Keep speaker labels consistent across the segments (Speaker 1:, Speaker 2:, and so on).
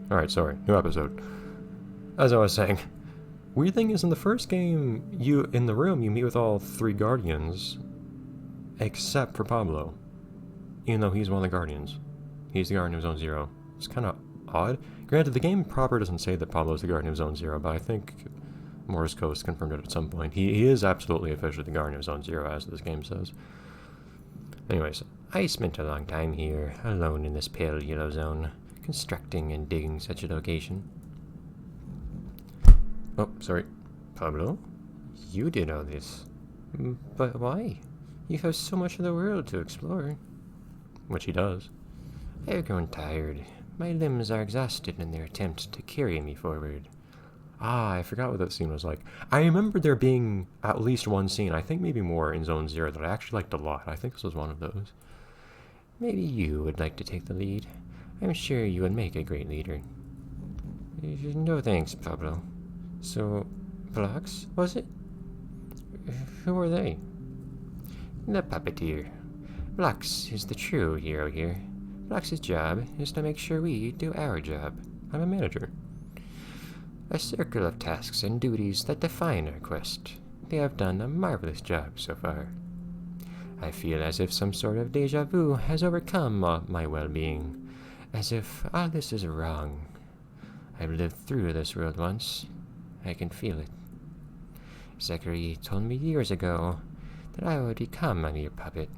Speaker 1: Alright, sorry. New episode. As I was saying, weird thing is in the first game, in the room, you meet with all 3 Guardians, except for Pablo. Even though he's one of the Guardians. He's the Guardian of Zone Zero. It's kind of odd. Granted, the game proper doesn't say that Pablo's the Guardian of Zone Zero, but I think Morse Coast confirmed it at some point. He is absolutely officially the Guardian of Zone Zero, as this game says. Anyways, I spent a long time here, alone in this pale yellow zone, constructing and digging such a location. Oh, sorry. Pablo? You did all this. But why? You have so much of the world to explore. Which he does. I've grown tired. My limbs are exhausted in their attempt to carry me forward. Ah, I forgot what that scene was like. I remember there being at least one scene, I think maybe more, in Zone Zero that I actually liked a lot. I think this was one of those. Maybe you would like to take the lead. I'm sure you would make a great leader. No thanks, Pablo. So, Blocks, was it? Who are they? The puppeteer. Blocks is the true hero here. Blocks' job is to make sure we do our job. I'm a manager. A circle of tasks and duties that define our quest. They have done a marvelous job so far. I feel as if some sort of deja vu has overcome my well-being, as if all this is wrong. I've lived through this world once. I can feel it. Zachary told me years ago that I would become a mere puppet.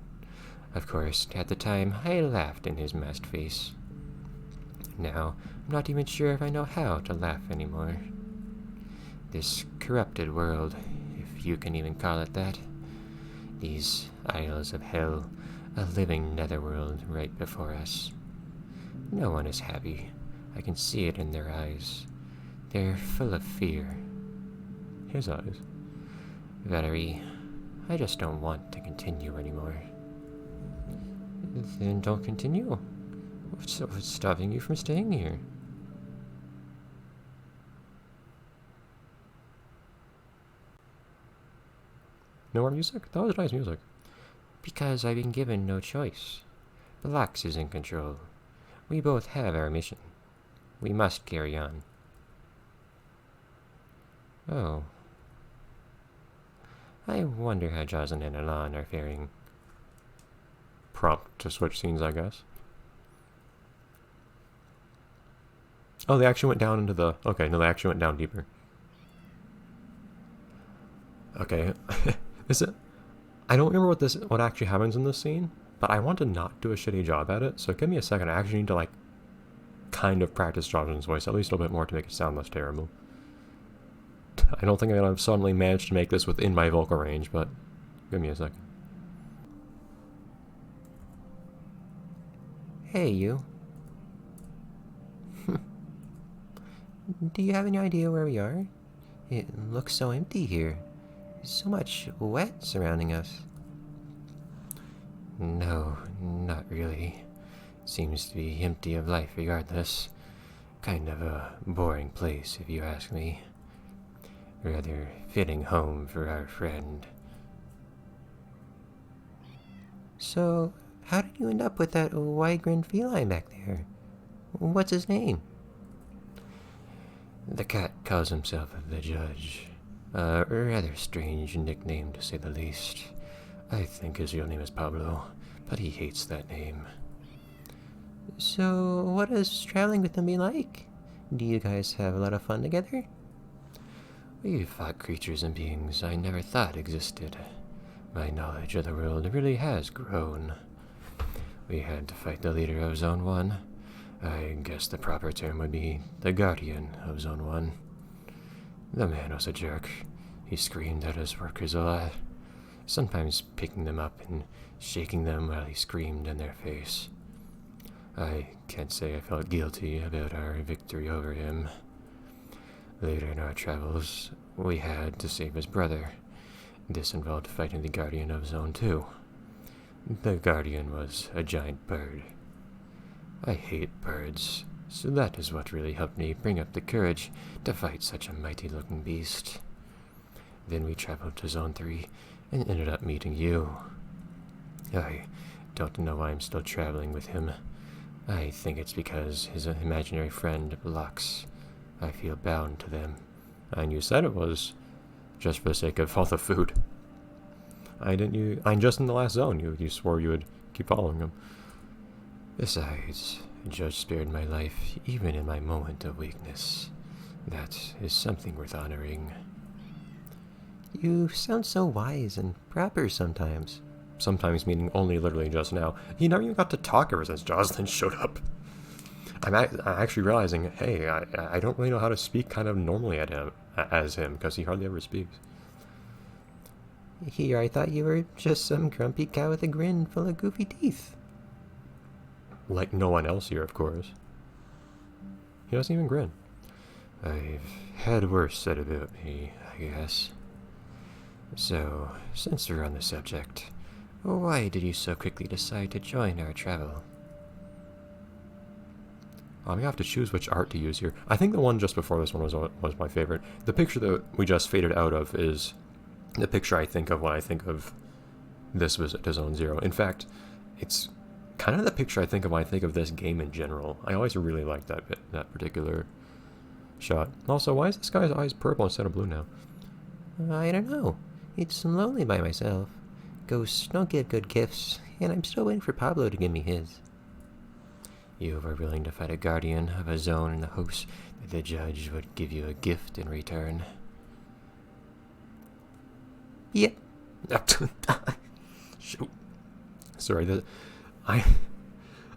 Speaker 1: Of course, at the time, I laughed in his masked face. Now, I'm not even sure if I know how to laugh anymore. This corrupted world, if you can even call it that. These isles of hell, a living netherworld right before us. No one is happy. I can see it in their eyes. They're full of fear. His eyes. Valerie, I just don't want to continue anymore. Then don't continue. What's stopping you from staying here? No more music? That was nice music. Because I've been given no choice. Blocks is in control. We both have our mission. We must carry on. Oh. I wonder how Jocelyn and Alon are faring. Prompt to switch scenes, I guess. Oh, they actually went down into the... Okay, no, they actually went down deeper. Okay. Is it... I don't remember what actually happens in this scene, but I want to not do a shitty job at it, so give me a second. I actually need to, like, kind of practice Jocelyn's voice at least a little bit more to make it sound less terrible. I don't think I'm going to suddenly manage to make this within my vocal range, but give me a second. Hey, you. Do you have any idea where we are? It looks so empty here. So much wet surrounding us. No, not really. Seems to be empty of life regardless. Kind of a boring place, if you ask me. Rather fitting home for our friend. So, how did you end up with that wide-grinned feline back there? What's his name? The cat calls himself the Judge. A rather strange nickname, to say the least. I think his real name is Pablo, but he hates that name. So, what does traveling with him be like? Do you guys have a lot of fun together? We've fought creatures and beings I never thought existed. My knowledge of the world really has grown. We had to fight the leader of Zone 1. I guess the proper term would be the Guardian of Zone 1. The man was a jerk. He screamed at his workers a lot, sometimes picking them up and shaking them while he screamed in their face. I can't say I felt guilty about our victory over him. Later in our travels, we had to save his brother. This involved fighting the Guardian of Zone 2. The Guardian was a giant bird. I hate birds, so that is what really helped me bring up the courage to fight such a mighty-looking beast. Then we traveled to Zone 3 and ended up meeting you. I don't know why I'm still traveling with him. I think it's because his imaginary friend blocks. I feel bound to them. And you said it was just for the sake of all the food. I'm just in the last zone. You swore you would keep following him. Besides, Judge spared my life even in my moment of weakness. That is something worth honoring. You sound so wise and proper sometimes. Sometimes meaning only literally just now. He never even got to talk ever since Jocelyn showed up. I'm actually realizing, hey, I don't really know how to speak kind of normally as him, because he hardly ever speaks. Here, I thought you were just some grumpy cow with a grin full of goofy teeth. Like no one else here, of course. He doesn't even grin. I've had worse said about me, I guess. So, since we're on the subject, why did you so quickly decide to join our travel? You have to choose which art to use here. I think the one just before this one was my favorite. The picture that we just faded out of is the picture I think of when I think of this visit to Zone Zero. In fact, it's kind of the picture I think of when I think of this game in general. I always really liked that particular shot. Also, why is this guy's eyes purple instead of blue now? I don't know. It's lonely by myself. Ghosts don't give good gifts, and I'm still waiting for Pablo to give me his. You were willing to fight a guardian of a zone in the hopes that the judge would give you a gift in return. Yep. Shoot. Sorry,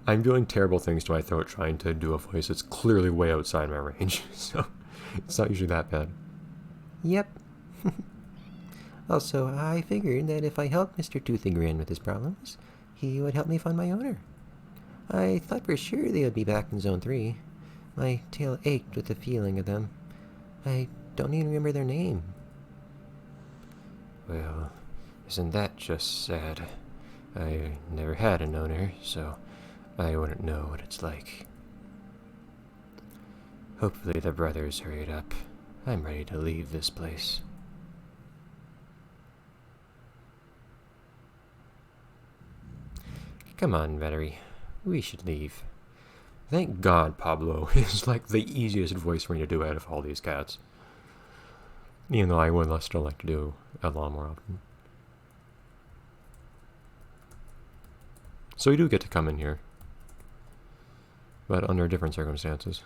Speaker 1: I'm doing terrible things to my throat trying to do a voice that's clearly way outside my range, so it's not usually that bad. Yep. Also, I figured that if I helped Mr. Toothy Grin with his problems, he would help me find my owner. I thought for sure they would be back in Zone 3. My tail ached with the feeling of them. I don't even remember their name. Well, isn't that just sad? I never had an owner, so I wouldn't know what it's like. Hopefully the brothers hurried up. I'm ready to leave this place. Come on, Battery. We should leave. Thank God Pablo is like the easiest voice for me to do out of all these cats. Even though I would still like to do a lot more often. So we do get to come in here. But under different circumstances.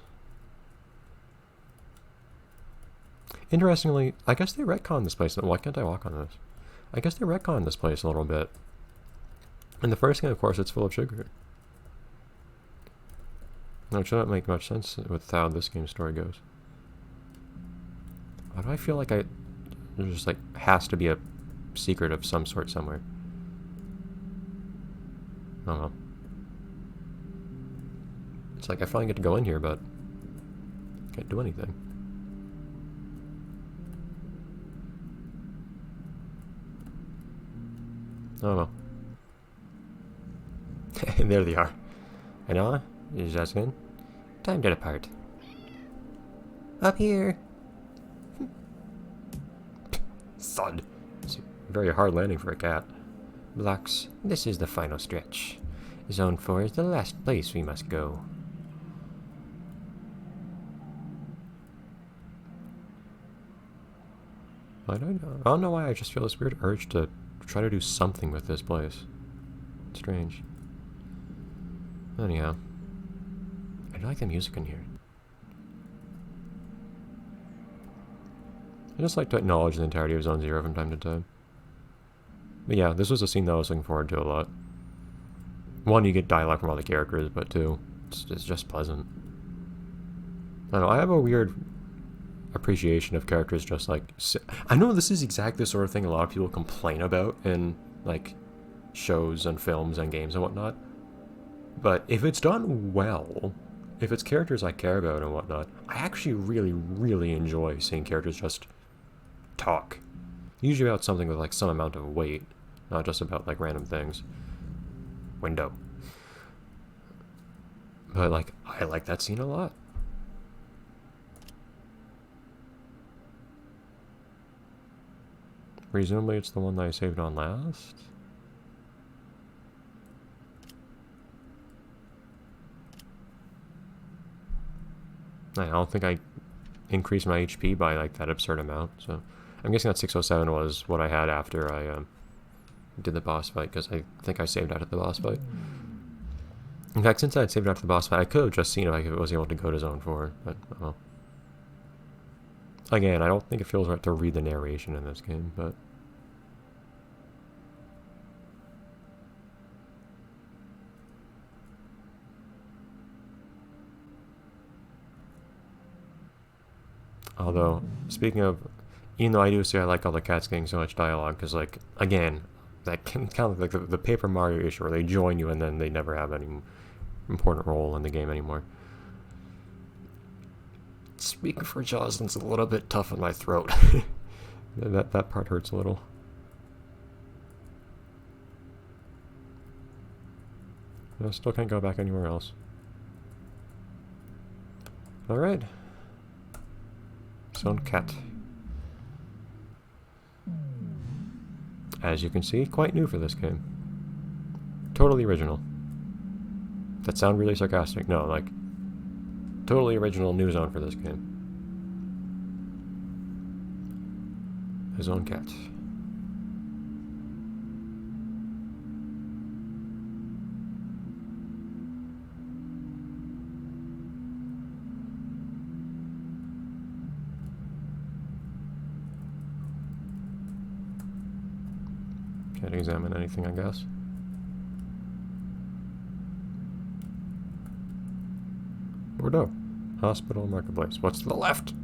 Speaker 1: Interestingly, I guess they retconned this place. Why can't I walk on this? I guess they retconned this place a little bit. And the first thing, of course, it's full of sugar. Which doesn't make much sense with how this game's story goes. Why do I feel like there just like has to be a secret of some sort somewhere? I don't know. It's like I finally get to go in here, but can't do anything. I don't know. And there they are. Anna, Jasmine, time to depart. Up here. Thud. It's a very hard landing for a cat. Blocks, this is the final stretch. Zone 4 is the last place we must go. I don't know why I just feel this weird urge to try to do something with this place. It's strange. Anyhow, I like the music in here. I just like to acknowledge the entirety of Zone Zero from time to time. But yeah, this was a scene that I was looking forward to a lot. One, you get dialogue from all the characters, but two, it's just pleasant. I don't know, I have a weird appreciation of characters just like... I know this is exactly the sort of thing a lot of people complain about in, like, shows and films and games and whatnot. But if it's done well, if it's characters I care about and whatnot, I actually really, really enjoy seeing characters just talk. Usually about something with, like, some amount of weight, not just about, like, random things. Window. But, like, I like that scene a lot. Presumably it's the one that I saved on last. I don't think I increased my HP by like that absurd amount, so I'm guessing that 607 was what I had after I did the boss fight, because I think I saved out at the boss fight. In fact, since I had saved out the boss fight, I could have just seen if I was able to go to Zone 4, but well. Again, I don't think it feels right to read the narration in this game, but... Although, speaking of, even though I do say I like all the cats getting so much dialogue, because, like, again, that can kind of like the Paper Mario issue where they join you and then they never have any important role in the game anymore. Speaking for Jocelyn's a little bit tough on my throat. that part hurts a little. I still can't go back anywhere else. Alright. Zone Cat. As you can see, quite new for this game. Totally original. That sound really sarcastic? No, like, totally original new zone for this game. A Zone Cat. Can't examine anything, I guess. Bordeaux. Hospital Marketplace. What's to the left?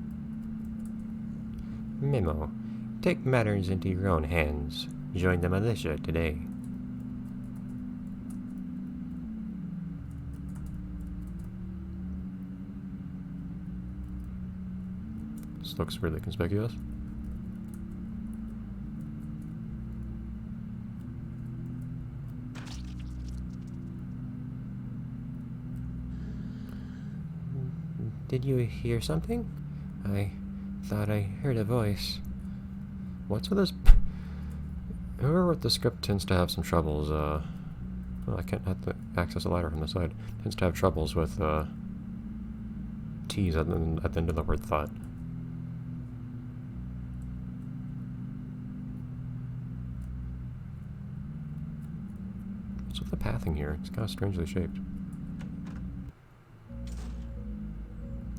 Speaker 1: Memo. Take matters into your own hands. Join the militia today. This looks really conspicuous. Did you hear something? I thought I heard a voice. What's with this? Whoever wrote the script tends to have some troubles, well, I can't have to access a ladder from the side. Tends to have troubles with, T's at the end of the word thought. What's with the pathing here? It's kind of strangely shaped.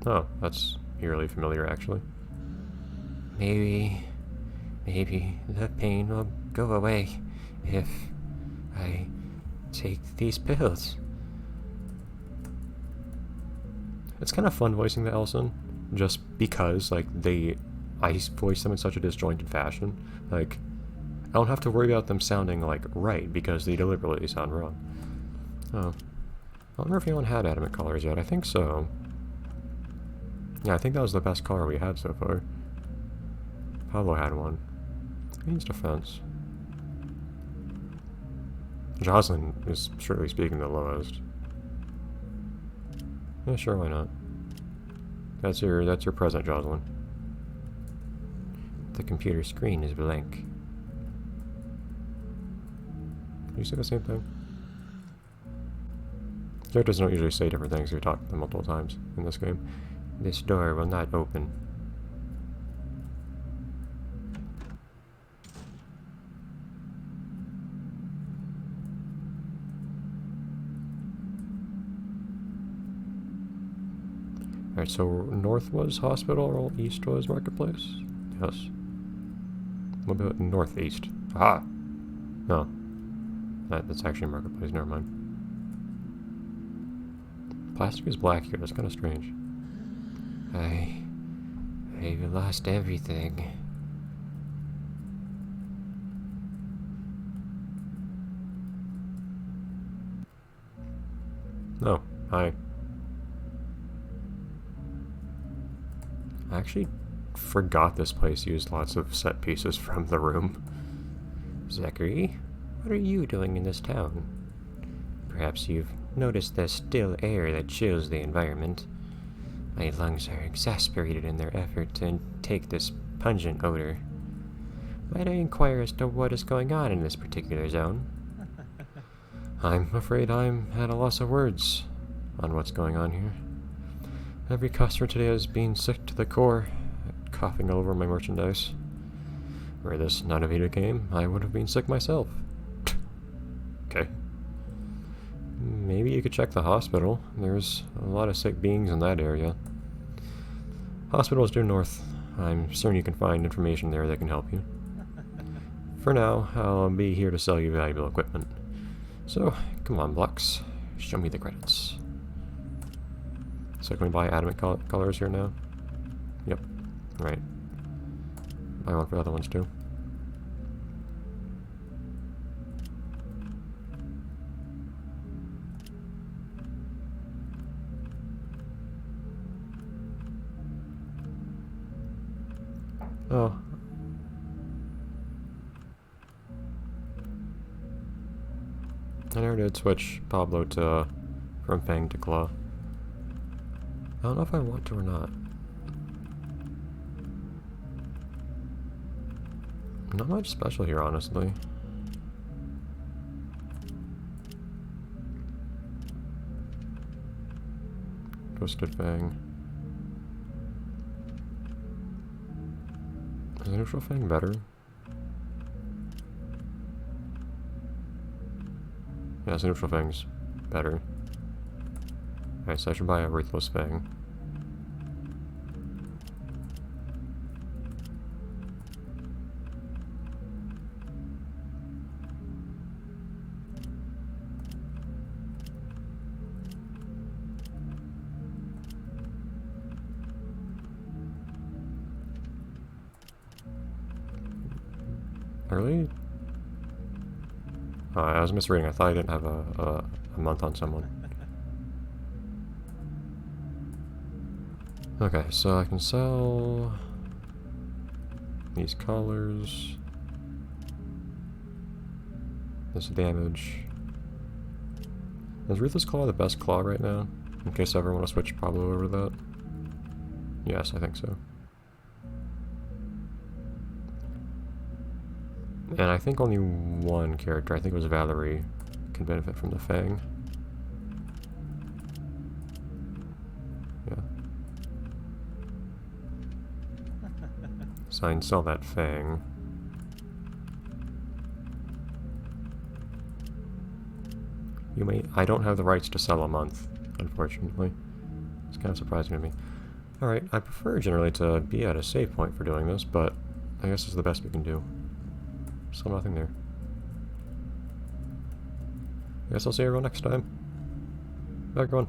Speaker 1: Oh, that's eerily familiar, actually. Maybe the pain will go away if I take these pills. It's kind of fun voicing the Elson, just because, like, I voice them in such a disjointed fashion. Like, I don't have to worry about them sounding, like, right, because they deliberately sound wrong. Oh. I wonder if anyone had adamant colors yet. I think so. Yeah, I think that was the best color we had so far. Pablo had one. Means defense. Jocelyn is, strictly speaking, the lowest. Yeah, sure, why not? That's your present, Jocelyn. The computer screen is blank. Can you say the same thing? Characters don't usually say different things if you talk to them multiple times in this game. This door will not open. Alright, so north was hospital, or east was marketplace? Yes. What about northeast? Aha! No. That's actually marketplace, never mind. Plastic is black here, that's kind of strange. I've lost everything. No, I actually forgot this place used lots of set pieces from The Room. Zachary, what are you doing in this town? Perhaps you've noticed the still air that chills the environment. My lungs are exasperated in their effort to take this pungent odor. Might I inquire as to what is going on in this particular zone? I'm afraid I'm at a loss of words on what's going on here. Every customer today has been sick to the core, coughing all over my merchandise. Were this Nanavita came, I would have been sick myself. Okay. Maybe you could check the hospital. There's a lot of sick beings in that area. Hospital is due north. I'm certain you can find information there that can help you. For now, I'll be here to sell you valuable equipment. So, come on, Blocks. Show me the credits. So can we buy adamant colors here now? Yep. Right. Buy one for the other ones too. Oh. I never did switch Pablo to from Fang to Claw. I don't know if I want to or not. Not much special here, honestly. Twisted Fang. Is the neutral Fang better? Yeah, the neutral Fang's better. Alright, so I should buy a Ruthless Fang. Early? Oh, I was misreading. I thought I didn't have a month on someone. Okay, so I can sell these colors, this damage. Is Ruthless Claw the best claw right now? In case I ever want to switch Pablo over to that? Yes, I think so. And I think only one character, I think it was Valerie, can benefit from the Fang. Yeah. So I can sell that Fang. You may... I don't have the rights to sell a month, unfortunately. It's kind of surprising to me. Alright, I prefer generally to be at a save point for doing this, but I guess it's the best we can do. Still nothing there. I guess I'll see everyone next time. Bye everyone.